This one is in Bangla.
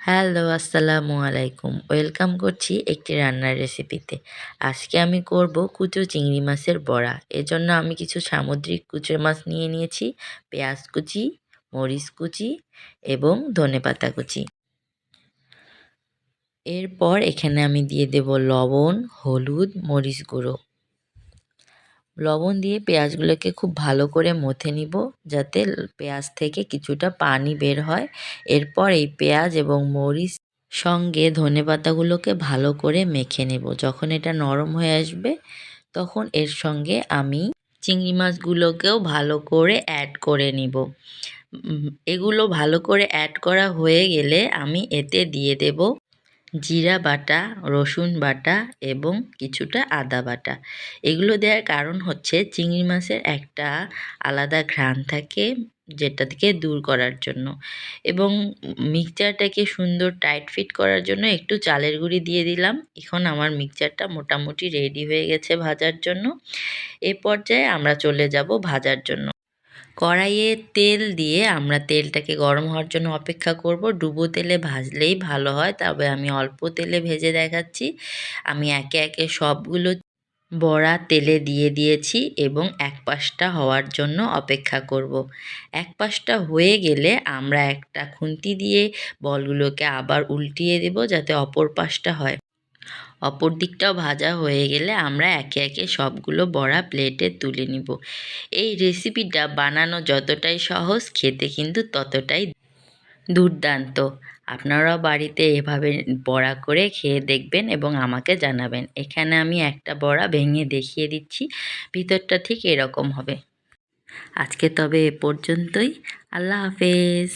হ্যালো, আসসালামু আলাইকুম। ওয়েলকাম করছি একটি রান্নার রেসিপিতে। আজকে আমি করব কুচো চিংড়ি মাছের বড়া। এজন্য আমি কিছু সামুদ্রিক কুচো মাছ নিয়ে নিয়েছি, পেঁয়াজ কুচি, মরিচ কুচি এবং ধনেপাতা কুচি। এরপর এখানে আমি দিয়ে দেব লবণ, হলুদ, মরিচ গুঁড়ো। লবণ দিয়ে পেঁয়াজগুলোকে খুব ভালো করে মথে নিব, যাতে পেঁয়াজ থেকে কিছুটা পানি বের হয়। এরপর এই পেঁয়াজ এবং মরিচ সঙ্গে ধনেপাতাগুলোকে ভালো করে মেখে নেব। যখন এটা নরম হয়ে আসবে তখন এর সঙ্গে আমি চিংড়ি মাছগুলোকেও ভালো করে অ্যাড করে নিব। এগুলো ভালো করে অ্যাড করা হয়ে গেলে আমি এতে দিয়ে দেব জিরা বাটা, রসুন বাটা এবং কিছুটা আদা বাটা। এগুলো দেওয়ার কারণ হচ্ছে চিংড়ি মাছের একটা আলাদা ঘ্রাণ থাকে, যেটা থেকে দূর করার জন্য, এবং মিক্সচারটাকে সুন্দর টাইট ফিট করার জন্য একটু চালের গুঁড়ি দিয়ে দিলাম। এখন আমার মিক্সচারটা মোটামুটি রেডি হয়ে গেছে ভাজার জন্য। এ পর্যায়ে আমরা চলে যাব ভাজার জন্য। কড়াইয়ে তেল দিয়ে আমরা তেলটাকে গরম হওয়ার জন্য অপেক্ষা করব। ডুবো তেলে ভাজলেই ভালো হয়, তবে আমি অল্প তেলে ভেজে দেখাচ্ছি। আমি একে একে সবগুলো বড়া তেলে দিয়ে দিয়েছি এবং এক পাশটা হওয়ার জন্য অপেক্ষা করব। এক পাশটা হয়ে গেলে আমরা একটা খুন্তি দিয়ে বলগুলোকে আবার উল্টিয়ে দেব, যাতে অপর পাশটা হয়। অপর দিকটাও ভাজা হয়ে গেলে আমরা একে একে সবগুলো বড়া প্লেটে তুলে নিব। এই রেসিপিটা বানানো যতটাই সহজ, খেতে কিন্তু ততটাই দুর্দান্ত। আপনারাও বাড়িতে এভাবে বড়া করে খেয়ে দেখবেন এবং আমাকে জানাবেন। এখানে আমি একটা বড়া ভেঙে দেখিয়ে দিচ্ছি, ভিতরটা ঠিক এরকম হবে। আজকে তবে এ পর্যন্তই। আল্লাহ হাফেজ।